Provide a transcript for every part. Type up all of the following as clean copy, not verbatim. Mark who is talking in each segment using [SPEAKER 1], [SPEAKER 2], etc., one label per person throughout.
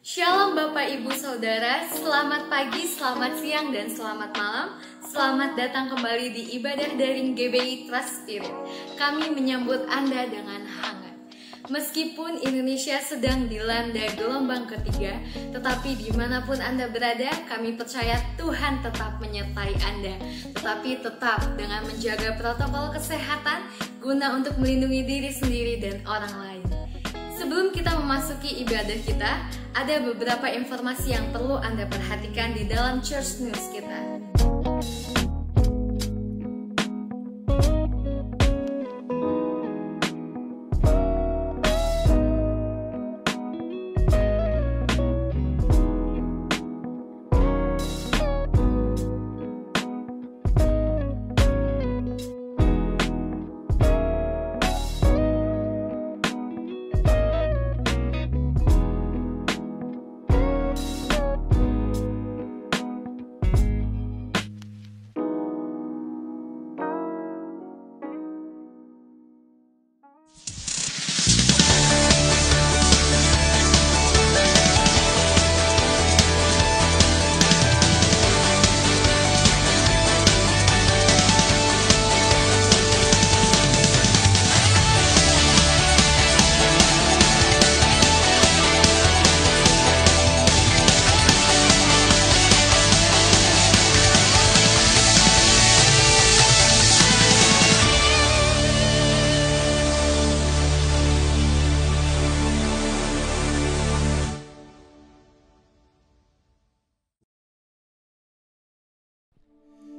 [SPEAKER 1] Shalom Bapak Ibu Saudara, selamat pagi, selamat siang, dan selamat malam. Selamat datang kembali di ibadah daring GBI Trust Spirit. Kami menyambut Anda dengan hangat. Meskipun Indonesia sedang dilanda gelombang ketiga, tetapi dimanapun Anda berada, kami percaya Tuhan tetap menyertai Anda. Tetapi tetap dengan menjaga protokol kesehatan guna untuk melindungi diri sendiri dan orang lain. Sebelum kita memasuki ibadah kita, ada beberapa informasi yang perlu Anda perhatikan di dalam Church News kita.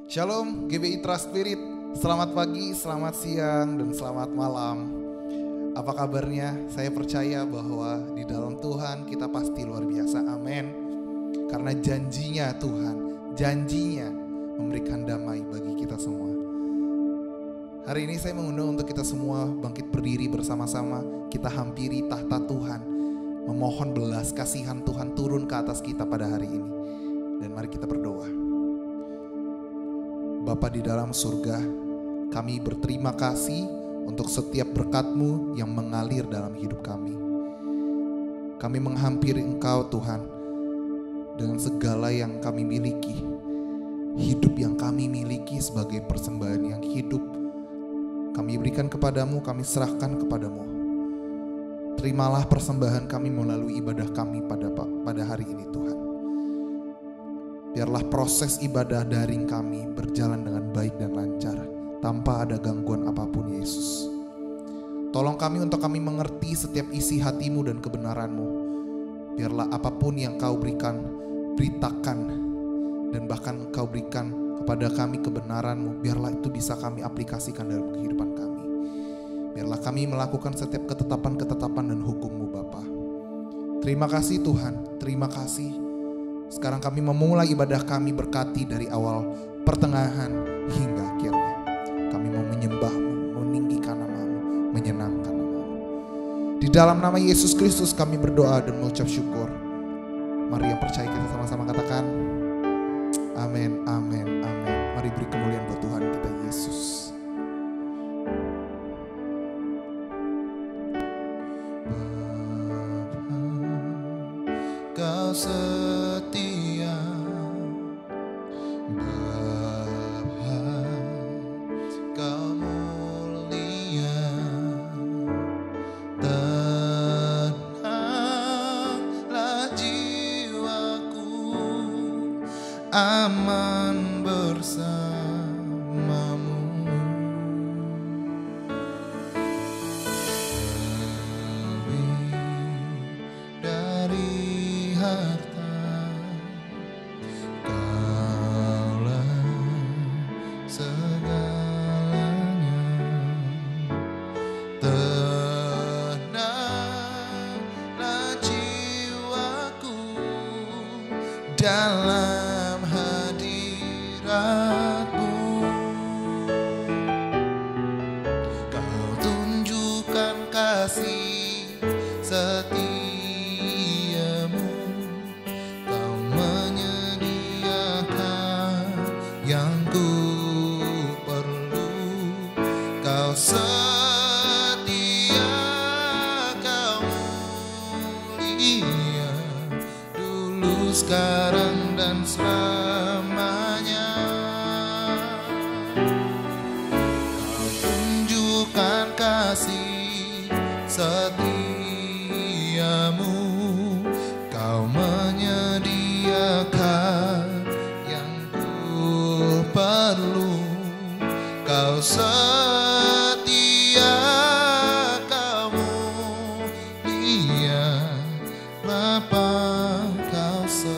[SPEAKER 2] Shalom GBI Trust Spirit, selamat pagi, selamat siang, dan selamat malam. Apa kabarnya? Saya percaya bahwa di dalam Tuhan kita pasti luar biasa, amin. Karena janjinya Tuhan, janjinya memberikan damai bagi kita semua. Hari ini saya mengundang untuk kita semua bangkit berdiri bersama-sama. Kita hampiri tahta Tuhan, memohon belas kasihan Tuhan turun ke atas kita pada hari ini. Dan mari kita berdoa. Bapa di dalam surga, kami berterima kasih untuk setiap berkat-Mu yang mengalir dalam hidup kami. Kami menghampiri Engkau Tuhan dengan segala yang kami miliki. Hidup yang kami miliki sebagai persembahan yang hidup kami berikan kepadamu, kami serahkan kepadamu. Terimalah persembahan kami melalui ibadah kami pada hari ini Tuhan. Biarlah proses ibadah daring kami berjalan dengan baik dan lancar, tanpa ada gangguan apapun Yesus. Tolong kami untuk kami mengerti setiap isi hati-Mu dan kebenaran-Mu. Biarlah apapun yang Kau berikan, beritakan, dan bahkan Kau berikan kepada kami kebenaran-Mu, biarlah itu bisa kami aplikasikan dalam kehidupan kami. Biarlah kami melakukan setiap ketetapan-ketetapan dan hukum-Mu Bapa. Terima kasih Tuhan, terima kasih. Sekarang kami memulai ibadah kami, berkati dari awal, pertengahan, hingga akhirnya. Kami mau menyembah-Mu, meninggikan nama-Mu, menyenangkan nama-Mu. Di dalam nama Yesus Kristus kami berdoa dan mengucap syukur. Mari yang percaya kita sama-sama katakan, amin, amin, amin. Mari beri kemuliaan buat Tuhan kita Yesus. Kau setia Bapa, Kau mulia, tenanglah jiwaku, aman bersamamu. Lebih dari harta, Kaulah segalanya. Tenanglah jiwaku dalam hadirat-Mu. Kau tunjukkan kasih setia-Mu. Kau menyediakan yang ku perlu. Kau setia, Kau mulia, dulu, sekarang, dan selamanya. Kau tunjukkan kasih setiamu, Kau menyediakan yang ku perlu. Kau setia, Kau mulia, Bapa, Kau setia.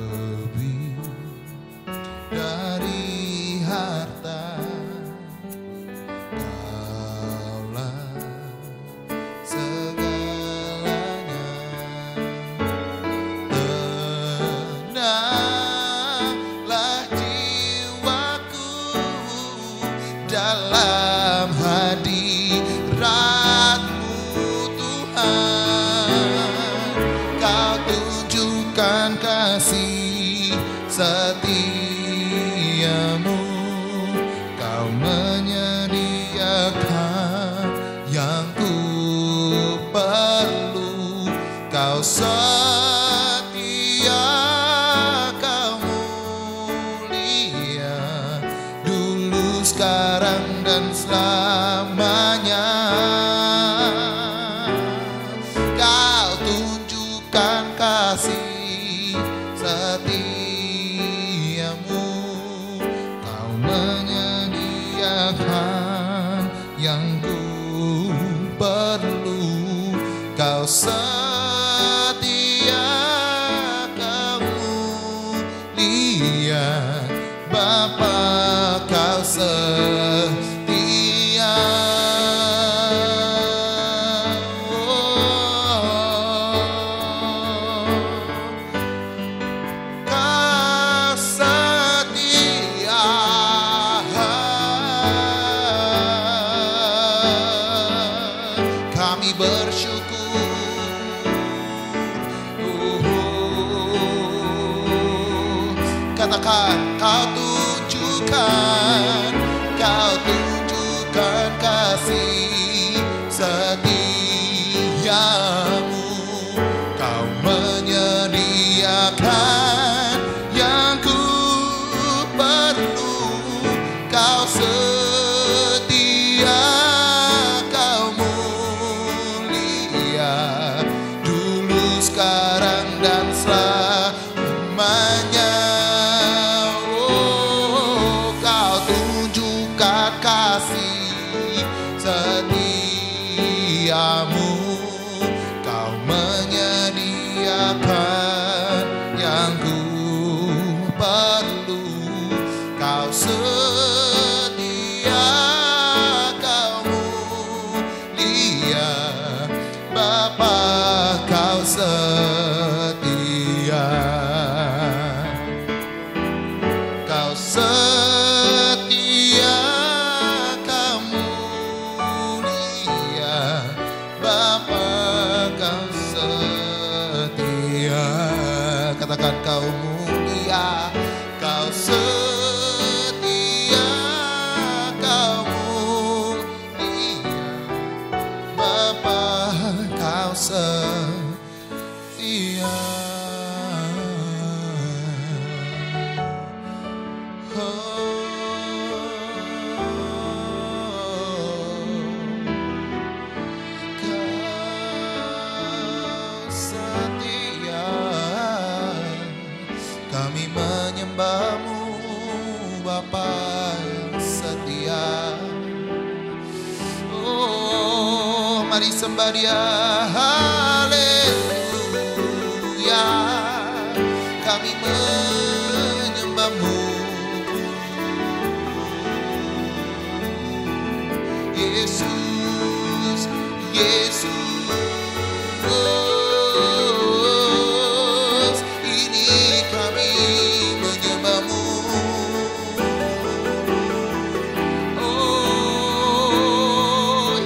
[SPEAKER 2] Lebih dari harta, Kaulah segalanya. Tenanglah jiwaku dalam hadirat-Mu, Tuhan. Kau tunjukkan kasih setiamu, Kau menyediakan yang ku perlu. Kau setia, Kau mulia, dulu, sekarang, dan selamanya. Kau tunjukkan kasih setiamu, Kau menyediakan yang ku perlu. Kau setia, Kau mulia, Bapa, Kau setia. Kau setia. Kami bersyukur. Katakan, Kau tunjukkan kasih setiamu, Kau menyediakan yang ku perlu. Kau setia, Kau mulia, dulu, sekarang, dan selamanya. Kau tunjukkan kasih setiamu, Kau menyediakan yang ku perlu. Kau setia, Kau mulia, Bapa, Kau setia. Kau setia, Kau mulia, Bapa, Kau setia. Katakan, Kau mulia, Kau setia, Kau mulia, Bapa, Kau setia. Kami menyembah-Mu, Bapa yang setia. Oh, mari sembah Dia, haleluya. Kami menyembah-Mu, Yesus, Yesus. Ini kami menyembah-Mu. Oh,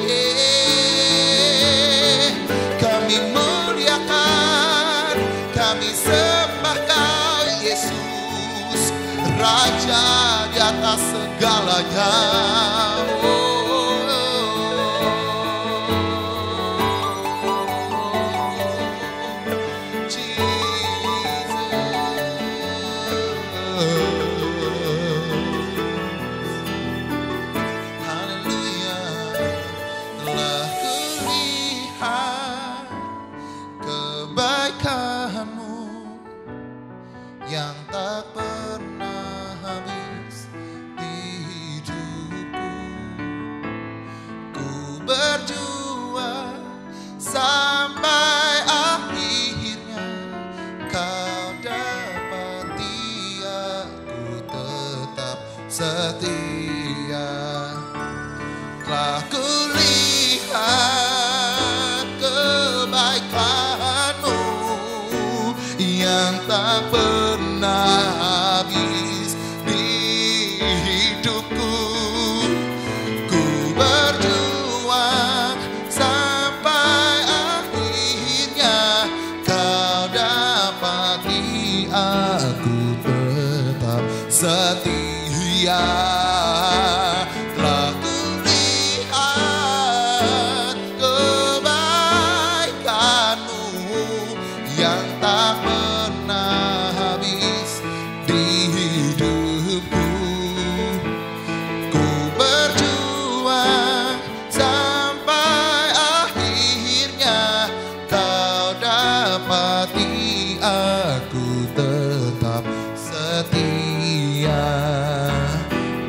[SPEAKER 2] yeah. Kami muliakan, kami sembah Kau, Yesus, Raja di atas segala. segalanya. Yang tak pernah habis di hidupku. Ku berjuang sampai akhirnya kau dapati aku tetap setia. Telah kulihat kebaikanmu yang tak pernah habis di hidupku. Ku berjuang sampai akhirnya kau dapati aku tetap setia. Telah kulihat kebaikanmu yang tak pernah habis di hidupku. Ku berjuang sampai akhirnya kau dapati aku tetap setia.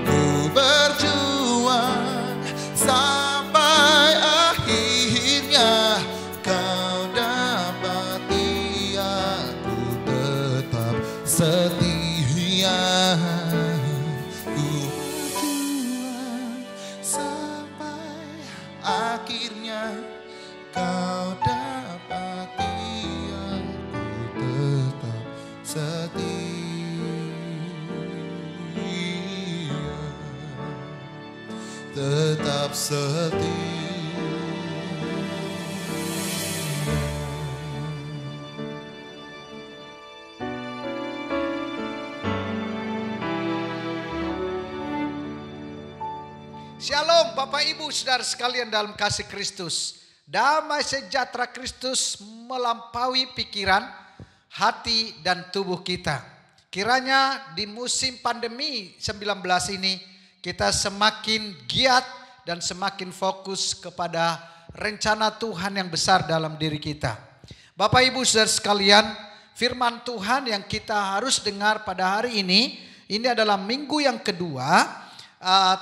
[SPEAKER 2] Ku berjuang sampai akhirnya kau dapati aku tetap setia. Ku berjuang sampai akhirnya kau dapati aku tetap setia. Tetap setia. Shalom Bapak Ibu Saudara sekalian dalam kasih Kristus. Damai sejahtera Kristus melampaui pikiran, hati dan tubuh kita. Kiranya di musim pandemi 19 ini kita semakin giat dan semakin fokus kepada rencana Tuhan yang besar dalam diri kita. Bapak Ibu Saudara sekalian, firman Tuhan yang kita harus dengar pada hari ini adalah minggu yang kedua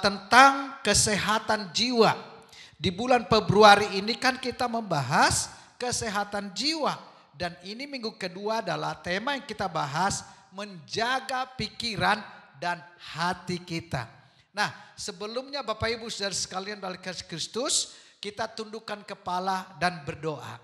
[SPEAKER 2] tentang kesehatan jiwa. Di bulan Februari ini kan kita membahas kesehatan jiwa. Dan ini minggu kedua adalah tema yang kita bahas, menjaga pikiran dan hati kita. Nah, sebelumnya Bapak Ibu Saudara sekalian dalam kasih Kristus, kita tundukkan kepala dan berdoa.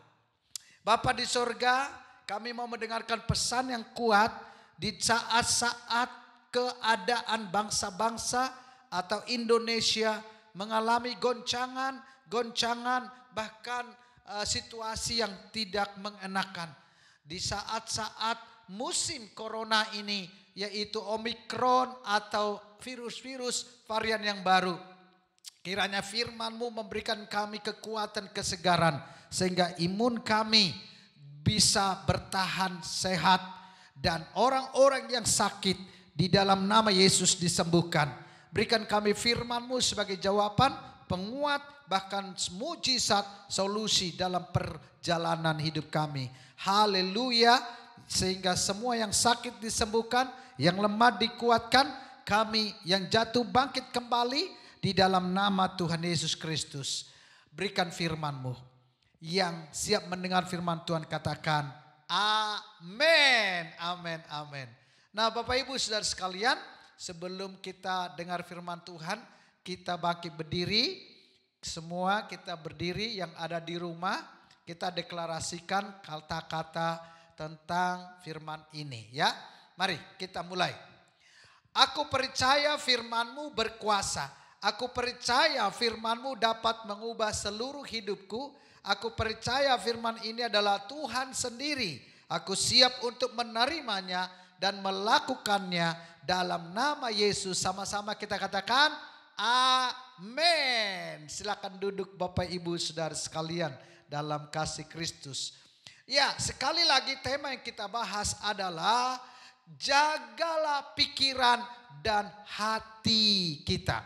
[SPEAKER 2] Bapa di sorga, kami mau mendengarkan pesan yang kuat di saat-saat keadaan bangsa-bangsa atau Indonesia mengalami goncangan, bahkan situasi yang tidak mengenakan. Di saat-saat musim corona ini, yaitu Omikron atau virus-virus varian yang baru. Kiranya firman-Mu memberikan kami kekuatan, kesegaran, sehingga imun kami bisa bertahan sehat. Dan orang-orang yang sakit di dalam nama Yesus disembuhkan. Berikan kami firman-Mu sebagai jawaban, penguat, bahkan mujizat, solusi dalam perjalanan hidup kami. Haleluya. Sehingga semua yang sakit disembuhkan, yang lemah dikuatkan, kami yang jatuh bangkit kembali di dalam nama Tuhan Yesus Kristus. Berikan firman-Mu. Yang siap mendengar firman Tuhan katakan amin, amin, amin. Nah Bapak Ibu Saudara sekalian, sebelum kita dengar firman Tuhan, kita bangkit berdiri. Semua kita berdiri yang ada di rumah, kita deklarasikan kata-kata tentang firman ini ya. Mari kita mulai. Aku percaya firman-Mu berkuasa. Aku percaya firman-Mu dapat mengubah seluruh hidupku. Aku percaya firman ini adalah Tuhan sendiri. Aku siap untuk menerimanya
[SPEAKER 3] dan melakukannya dalam nama Yesus. Sama-sama kita katakan amin. Silakan duduk Bapak Ibu Saudara sekalian dalam kasih Kristus. Ya, sekali lagi tema yang kita bahas adalah jagalah pikiran dan hati kita.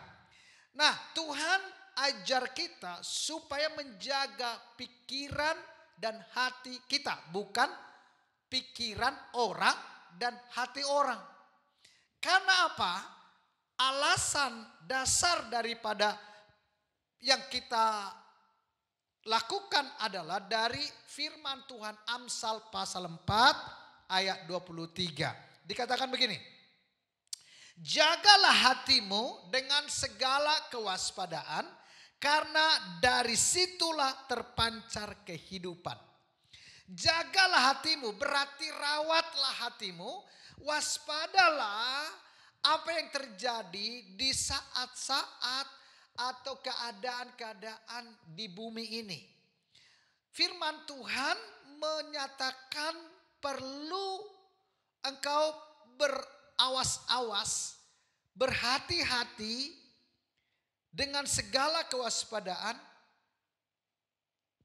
[SPEAKER 3] Nah, Tuhan ajar kita supaya menjaga pikiran dan hati kita, bukan pikiran orang dan hati orang. Karena apa? Alasan dasar daripada yang kita lakukan adalah dari firman Tuhan Amsal pasal 4 ayat 23. Dikatakan begini, jagalah hatimu dengan segala kewaspadaan, karena dari situlah terpancar kehidupan. Jagalah hatimu berarti rawatlah hatimu, waspadalah apa yang terjadi di saat-saat atau keadaan-keadaan di bumi ini. Firman Tuhan menyatakan perlu engkau berawas-awas, berhati-hati dengan segala kewaspadaan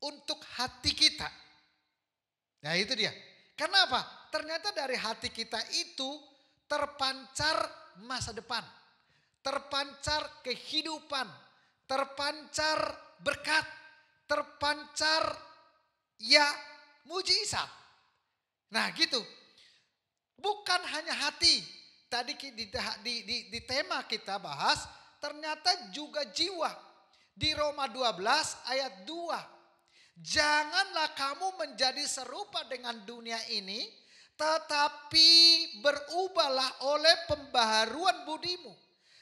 [SPEAKER 3] untuk hati kita. Nah itu dia. Kenapa? Ternyata dari hati kita itu terpancar masa depan. Terpancar kehidupan. Terpancar berkat. Terpancar ya mujizat. Nah gitu. Bukan hanya hati. Tadi di tema kita bahas ternyata juga jiwa. Di Roma 12 ayat 2. Janganlah kamu menjadi serupa dengan dunia ini, tetapi berubahlah oleh pembaharuan budimu,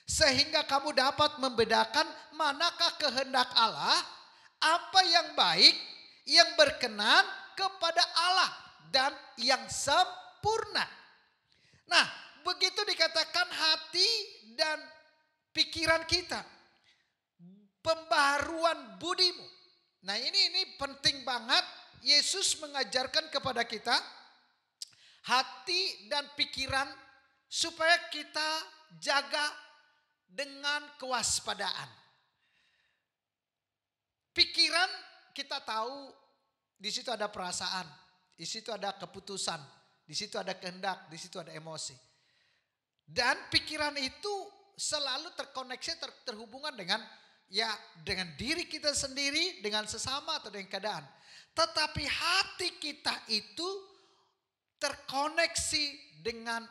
[SPEAKER 3] sehingga kamu dapat membedakan manakah kehendak Allah, apa yang baik, yang berkenan kepada Allah, dan yang sempurna. Nah, begitu dikatakan hati dan pikiran kita, pembaharuan budimu. Nah ini penting banget. Yesus mengajarkan kepada kita hati dan pikiran supaya kita jaga dengan kewaspadaan. Pikiran kita tahu di situ ada perasaan, di situ ada keputusan, di situ ada kehendak, di situ ada emosi. Dan pikiran itu selalu terkoneksi, terhubungan dengan diri kita sendiri, dengan sesama atau dengan keadaan. Tetapi hati kita itu terkoneksi dengan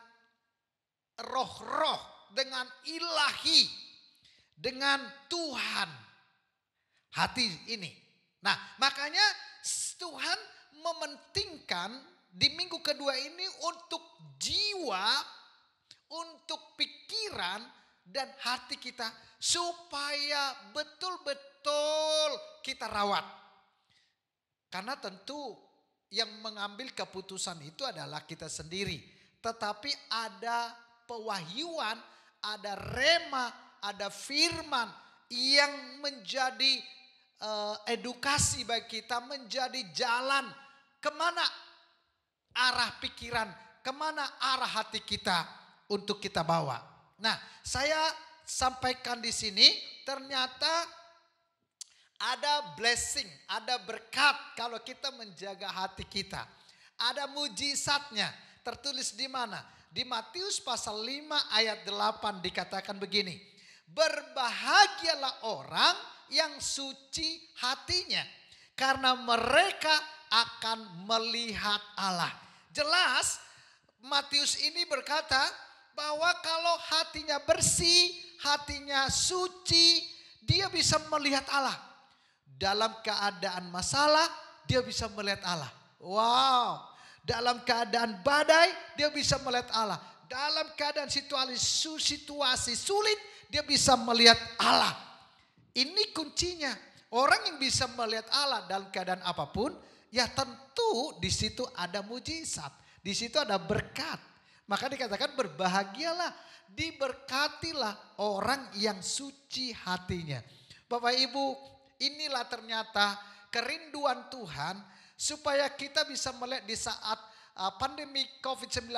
[SPEAKER 3] roh-roh, dengan ilahi, dengan Tuhan. Hati ini. Nah makanya Tuhan mementingkan di minggu kedua ini untuk jiwa, untuk pikiran dan hati kita supaya betul-betul kita rawat. Karena tentu yang mengambil keputusan itu adalah kita sendiri. Tetapi ada pewahyuan, ada rema, ada firman yang menjadi edukasi bagi kita, menjadi jalan kemana arah pikiran, kemana arah hati kita untuk kita bawa. Nah, saya sampaikan di sini ternyata ada blessing, ada berkat kalau kita menjaga hati kita. Ada mujizatnya. Tertulis di mana? Di Matius pasal 5 ayat 8 dikatakan begini. Berbahagialah orang yang suci hatinya, karena mereka akan melihat Allah. Jelas Matius ini berkata bahwa kalau hatinya bersih, hatinya suci, dia bisa melihat Allah. Dalam keadaan masalah, dia bisa melihat Allah. Wow. Dalam keadaan badai, dia bisa melihat Allah. Dalam keadaan situasi sulit, dia bisa melihat Allah. Ini kuncinya. Orang yang bisa melihat Allah dalam keadaan apapun, ya tentu di situ ada mujizat. Di situ ada berkat. Maka dikatakan berbahagialah, diberkatilah orang yang suci hatinya. Bapak Ibu, inilah ternyata kerinduan Tuhan supaya kita bisa melihat di saat pandemi COVID-19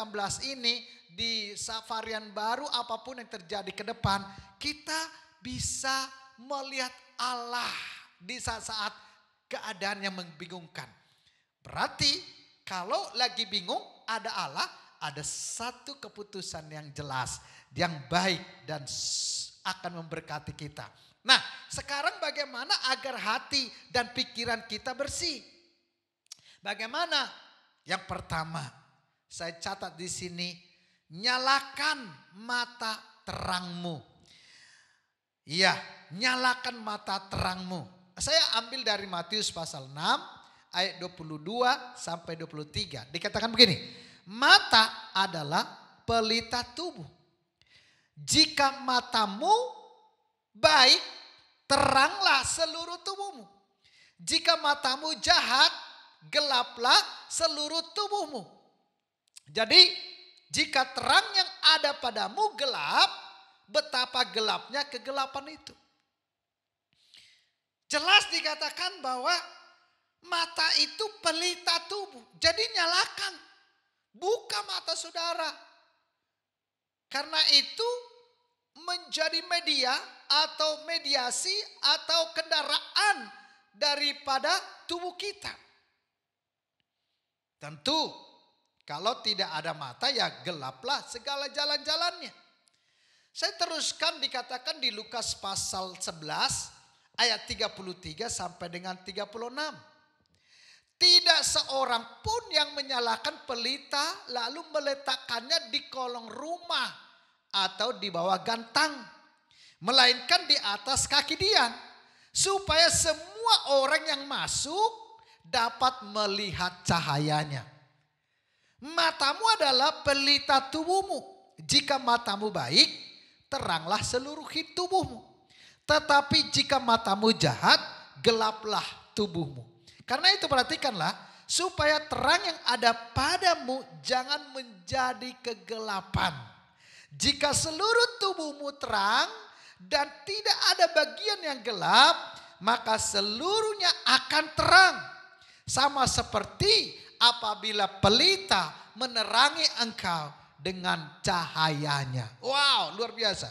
[SPEAKER 3] ini, di varian baru apapun yang terjadi ke depan, kita bisa melihat Allah di saat-saat keadaan yang membingungkan. Berarti kalau lagi bingung ada Allah, ada satu keputusan yang jelas, yang baik dan akan memberkati kita. Nah, sekarang bagaimana agar hati dan pikiran kita bersih? Bagaimana? Yang pertama, saya catat di sini, nyalakan mata terangmu. Iya, nyalakan mata terangmu. Saya ambil dari Matius pasal 6 ayat 22 sampai 23. Dikatakan begini, mata adalah pelita tubuh. Jika matamu baik, teranglah seluruh tubuhmu. Jika matamu jahat, gelaplah seluruh tubuhmu. Jadi jika terang yang ada padamu gelap, betapa gelapnya kegelapan itu. Jelas dikatakan bahwa mata itu pelita tubuh. Jadi nyalakan, buka mata saudara. Karena itu menjadi media atau mediasi atau kendaraan daripada tubuh kita. Tentu kalau tidak ada mata ya gelaplah segala jalan-jalannya. Saya teruskan, dikatakan di Lukas pasal 11 ayat 33 sampai dengan 36. Tidak seorang pun yang menyalakan pelita lalu meletakkannya di kolong rumah atau di bawah gantang, melainkan di atas kaki dia, supaya semua orang yang masuk dapat melihat cahayanya. Matamu adalah pelita tubuhmu. Jika matamu baik, teranglah seluruh tubuhmu. Tetapi jika matamu jahat, gelaplah tubuhmu. Karena itu perhatikanlah, supaya terang yang ada padamu jangan menjadi kegelapan. Jika seluruh tubuhmu terang dan tidak ada bagian yang gelap, maka seluruhnya akan terang. Sama seperti apabila pelita menerangi engkau dengan cahayanya. Wow, luar biasa.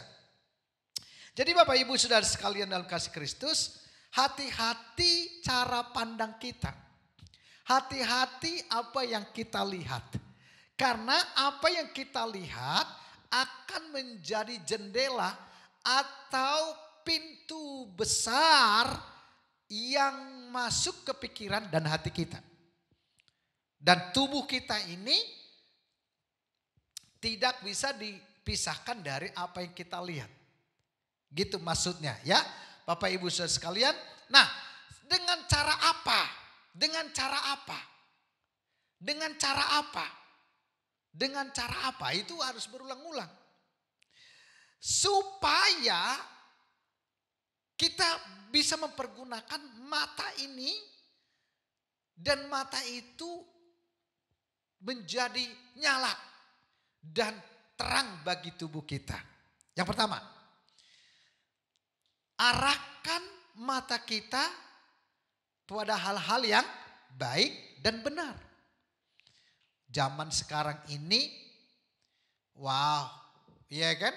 [SPEAKER 3] Jadi Bapak Ibu Saudara sekalian dalam kasih Kristus, hati-hati cara pandang kita. Hati-hati apa yang kita lihat. Karena apa yang kita lihat akan menjadi jendela atau pintu besar yang masuk ke pikiran dan hati kita. Dan tubuh kita ini tidak bisa dipisahkan dari apa yang kita lihat. Gitu maksudnya ya Bapak Ibu Saudara sekalian. Nah, dengan cara apa? Dengan cara apa? Dengan cara apa? Dengan cara apa? Itu harus berulang-ulang. Supaya kita bisa mempergunakan mata ini dan mata itu menjadi nyala dan terang bagi tubuh kita. Yang pertama, arahkan mata kita pada hal-hal yang baik dan benar. Zaman sekarang ini, wow, iya kan?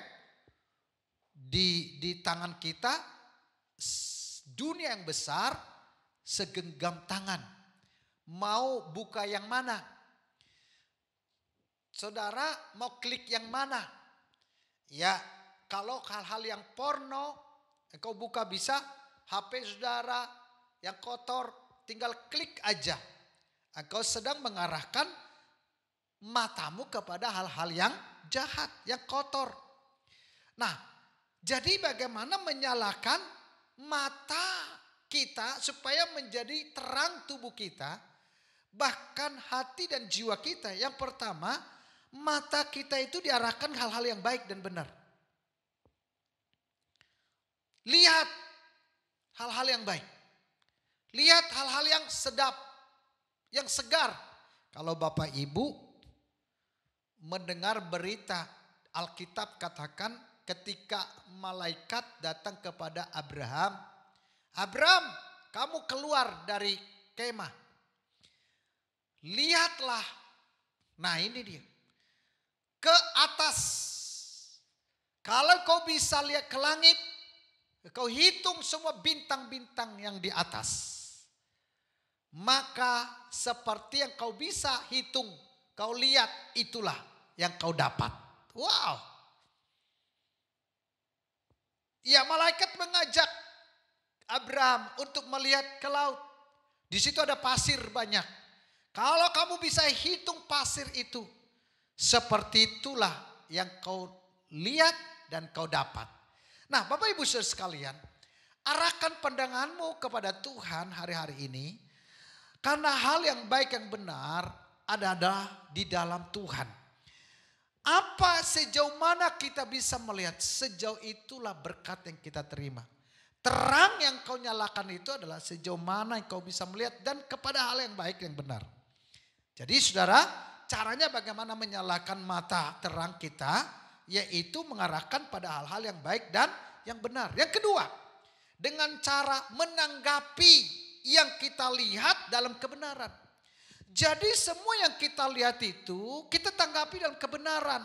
[SPEAKER 3] Di tangan kita dunia yang besar segenggam tangan. Mau buka yang mana? Saudara mau klik yang mana? Ya, kalau hal-hal yang porno, engkau buka bisa, HP saudara yang kotor tinggal klik aja. Engkau sedang mengarahkan matamu kepada hal-hal yang jahat, yang kotor. Nah, jadi bagaimana menyalakan mata kita supaya menjadi terang tubuh kita, bahkan hati dan jiwa kita. Yang pertama, mata kita itu diarahkan hal-hal yang baik dan benar. Lihat hal-hal yang baik. Lihat hal-hal yang sedap, yang segar. Kalau Bapak Ibu mendengar berita, Alkitab katakan ketika malaikat datang kepada Abraham. Abraham, kamu keluar dari kemah. Lihatlah Nah ini dia. Ke atas. Kalau kau bisa lihat ke langit, kau hitung semua bintang-bintang yang di atas. Maka seperti yang kau bisa hitung, kau lihat, itulah yang kau dapat. Wow. Ya, malaikat mengajak Abraham untuk melihat ke laut. Di situ ada pasir banyak. Kalau kamu bisa hitung pasir itu, seperti itulah yang kau lihat dan kau dapat. Nah, Bapak Ibu Saudara sekalian, arahkan pandanganmu kepada Tuhan hari-hari ini. Karena hal yang baik yang benar ada di dalam Tuhan. Apa sejauh mana kita bisa melihat, sejauh itulah berkat yang kita terima. Terang yang kau nyalakan itu adalah sejauh mana kau bisa melihat dan kepada hal yang baik yang benar. Jadi saudara, caranya bagaimana menyalakan mata terang kita, yaitu mengarahkan pada hal-hal yang baik dan yang benar. Yang kedua, dengan cara menanggapi yang kita lihat dalam kebenaran. Jadi semua yang kita lihat itu kita tanggapi dalam kebenaran.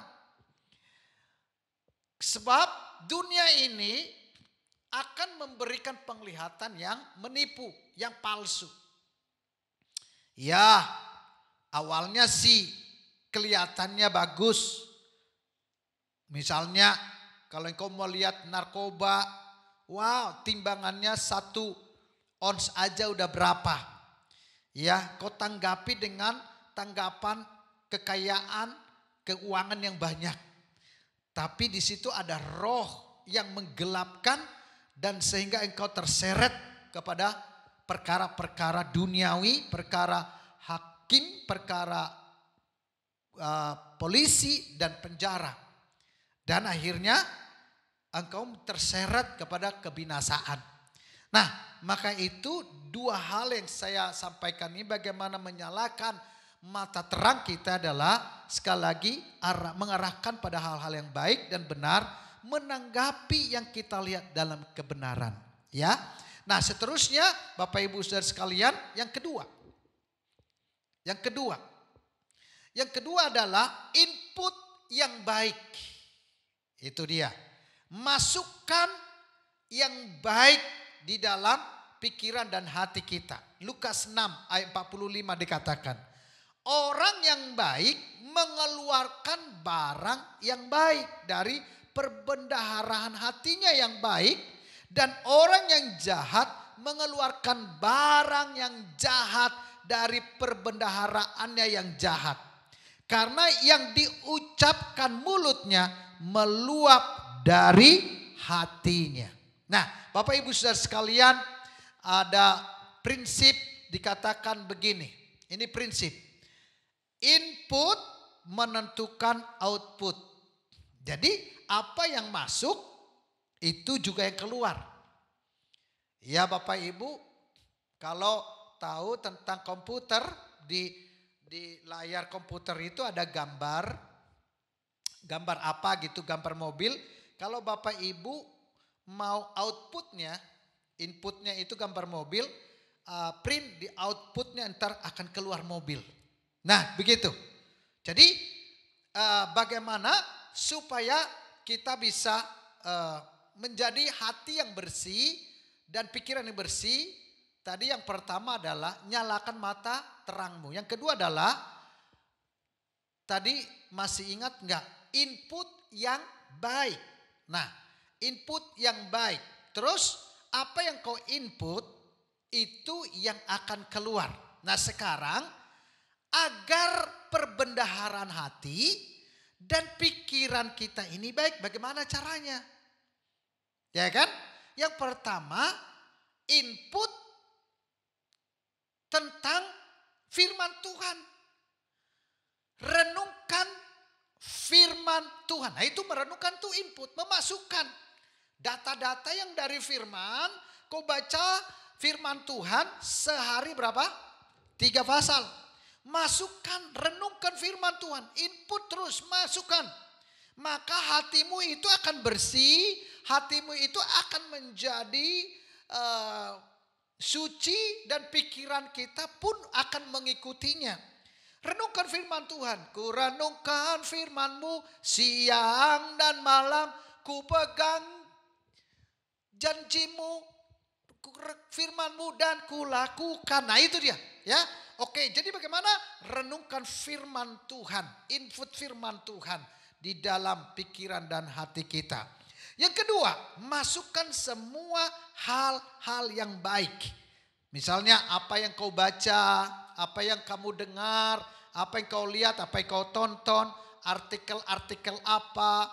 [SPEAKER 3] Sebab dunia ini akan memberikan penglihatan yang menipu, yang palsu. Ya, awalnya sih kelihatannya bagus. Misalnya kalau engkau mau lihat narkoba, wow, timbangannya 1 ons aja udah berapa. Ya, kau tanggapi dengan tanggapan kekayaan, keuangan yang banyak. Tapi di situ ada roh yang menggelapkan dan sehingga engkau terseret kepada perkara-perkara duniawi, perkara hakim, perkara polisi dan penjara. Dan akhirnya engkau terseret kepada kebinasaan. Nah, maka itu 2 hal yang saya sampaikan ini bagaimana menyalakan mata terang kita adalah sekali lagi mengarahkan pada hal-hal yang baik dan benar, menanggapi yang kita lihat dalam kebenaran. Ya, nah seterusnya Bapak Ibu Saudara sekalian, yang kedua adalah input yang baik. Itu dia, masukkan yang baik di dalam pikiran dan hati kita. Lukas 6 ayat 45 dikatakan, orang yang baik mengeluarkan barang yang baik dari perbendaharaan hatinya yang baik, dan orang yang jahat mengeluarkan barang yang jahat dari perbendaharaannya yang jahat. Karena yang diucapkan mulutnya meluap dari hatinya. Nah, Bapak Ibu Saudara sekalian, ada prinsip dikatakan begini. Ini prinsip. Input menentukan output. Jadi apa yang masuk itu juga yang keluar. Ya Bapak Ibu, kalau tahu tentang komputer, di layar komputer itu ada gambar apa gitu, gambar mobil. Kalau Bapak Ibu mau outputnya, inputnya itu gambar mobil, print di outputnya ntar akan keluar mobil. Nah begitu. Jadi bagaimana supaya kita bisa menjadi hati yang bersih dan pikiran yang bersih. Tadi yang pertama adalah nyalakan mata terangmu. Yang kedua adalah, tadi masih ingat enggak? Input yang baik. Nah, input yang baik. Terus apa yang kau input itu yang akan keluar. Nah sekarang agar perbendaharaan hati dan pikiran kita ini baik, bagaimana caranya? Ya kan? Yang pertama, input tentang firman Tuhan. Renungkan firman Tuhan. Nah itu merenungkan tuh input, memasukkan data-data yang dari firman. Kau baca firman Tuhan sehari berapa? 3 pasal. Masukkan, renungkan firman Tuhan. Input terus, masukkan. Maka hatimu itu akan bersih. Hatimu itu akan menjadi suci. Dan pikiran kita pun akan mengikutinya. Renungkan firman Tuhan. Ku renungkan firman-Mu siang dan malam. Ku pegang janji-Mu, firman-Mu dan ku lakukan. Nah itu dia ya. Oke, jadi bagaimana renungkan firman Tuhan, input firman Tuhan di dalam pikiran dan hati kita. Yang kedua, masukkan semua hal-hal yang baik. Misalnya apa yang kau baca, apa yang kamu dengar, apa yang kau lihat, apa yang kau tonton, artikel-artikel apa,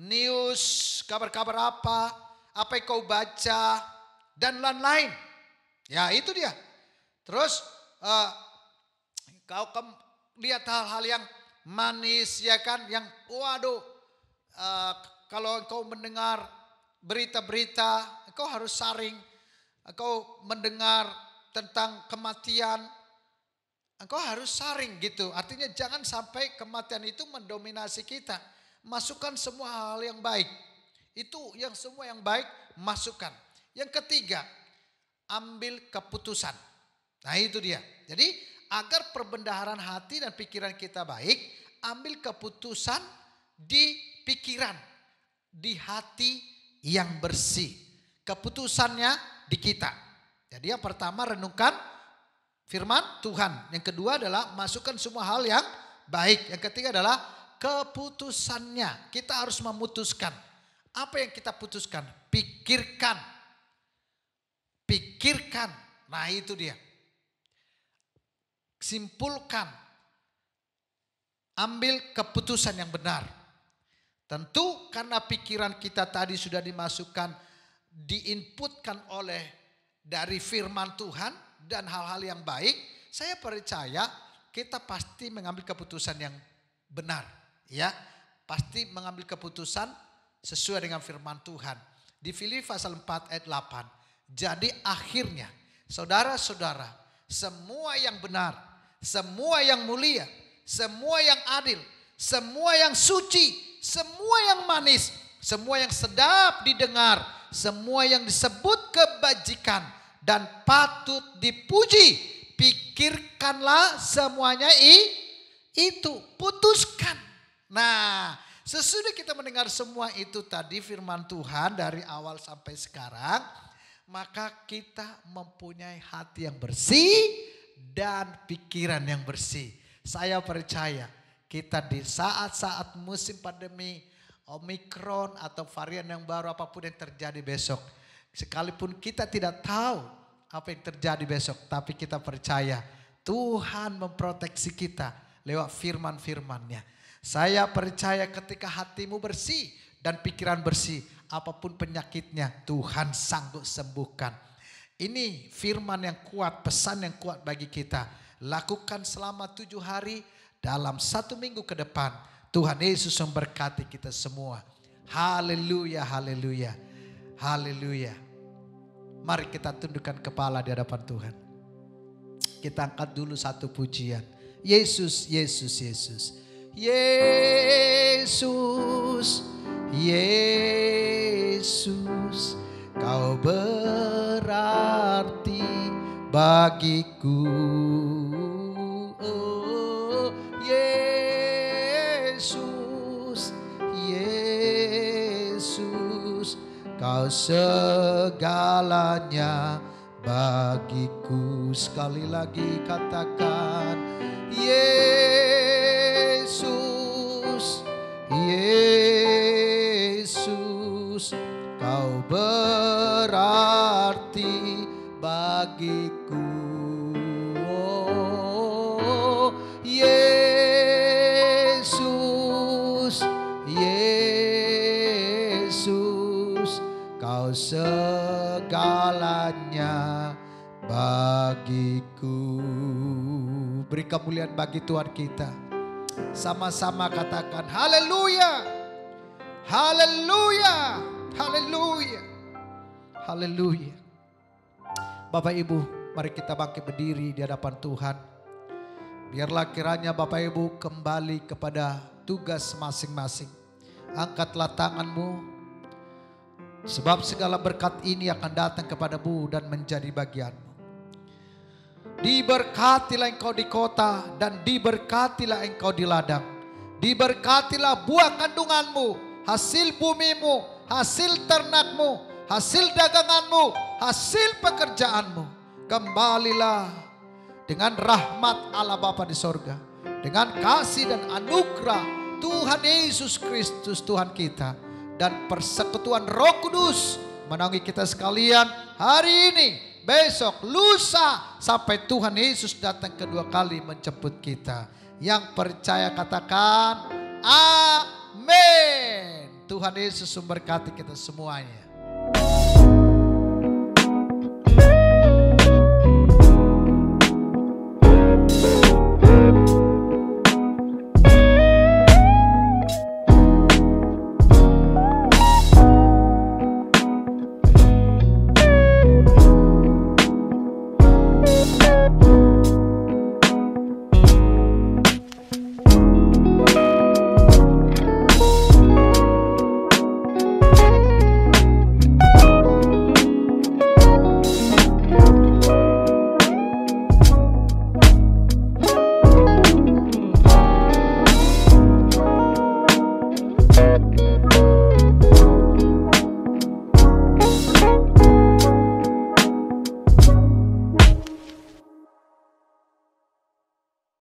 [SPEAKER 3] news, kabar-kabar apa yang kau baca, dan lain-lain. Ya itu dia. Terus kau lihat hal-hal yang manis ya kan, yang waduh, kalau kau mendengar berita-berita, kau harus saring. Kau mendengar tentang kematian, engkau harus saring gitu. Artinya jangan sampai kematian itu mendominasi kita. Masukkan semua hal yang baik. Itu yang semua yang baik masukkan. Yang ketiga, ambil keputusan. Nah itu dia. Jadi agar perbendaharaan hati dan pikiran kita baik, ambil keputusan di pikiran, di hati yang bersih. Keputusannya di kita. Jadi yang pertama renungkan firman Tuhan. Yang kedua adalah masukkan semua hal yang baik. Yang ketiga adalah keputusannya. Kita harus memutuskan. Apa yang kita putuskan? Pikirkan. Pikirkan. Nah itu dia. Simpulkan. Ambil keputusan yang benar. Tentu karena pikiran kita tadi sudah dimasukkan, diinputkan oleh dari firman Tuhan dan hal-hal yang baik, saya percaya kita pasti mengambil keputusan yang benar, ya. Pasti mengambil keputusan sesuai dengan firman Tuhan. Di Filipi pasal 4 ayat 8. Jadi akhirnya saudara-saudara, semua yang benar, semua yang mulia, semua yang adil, semua yang suci, semua yang manis, semua yang sedap didengar, semua yang disebut kebajikan dan patut dipuji, pikirkanlah semuanya itu, putuskan. Nah, sesudah kita mendengar semua itu tadi firman Tuhan dari awal sampai sekarang, maka kita mempunyai hati yang bersih dan pikiran yang bersih. Saya percaya kita di saat-saat musim pandemi Omikron atau varian yang baru apapun yang terjadi besok. Sekalipun kita tidak tahu apa yang terjadi besok. Tapi kita percaya Tuhan memproteksi kita lewat firman-firman-Nya. Saya percaya ketika hatimu bersih dan pikiran bersih, apapun penyakitnya Tuhan sanggup sembuhkan. Ini firman yang kuat, pesan yang kuat bagi kita. Lakukan selama 7 hari, dalam 1 minggu ke depan Tuhan Yesus memberkati kita semua. Haleluya, haleluya, haleluya. Mari kita tundukkan kepala di hadapan Tuhan. Kita angkat dulu satu pujian. Yesus, Yesus, Yesus. Yesus, Yesus, Kau berarti bagiku. Oh, Yesus, Yesus, Kau segalanya bagiku. Sekali lagi katakan, Yesus, Yesus, Kau berarti bagiku. Oh, Yesus, Yesus, Kau segalanya bagiku. Beri kemuliaan bagi Tuhan kita. Sama-sama katakan haleluya, haleluya, haleluya, haleluya. Bapak Ibu, mari kita bangkit berdiri di hadapan Tuhan. Biarlah kiranya Bapak Ibu kembali kepada tugas masing-masing. Angkatlah tanganmu, sebab segala berkat ini akan datang kepadamu dan menjadi bagianmu. Diberkatilah engkau di kota dan diberkatilah engkau di ladang. Diberkatilah buah kandunganmu, hasil bumimu, hasil ternakmu, hasil daganganmu, hasil pekerjaanmu. Kembalilah dengan rahmat Allah Bapa di sorga, dengan kasih dan anugerah Tuhan Yesus Kristus Tuhan kita, dan persekutuan Roh Kudus menaungi kita sekalian hari ini, besok, lusa, sampai Tuhan Yesus datang kedua kali menjemput kita. Yang percaya katakan amin. Tuhan Yesus memberkati kita semuanya.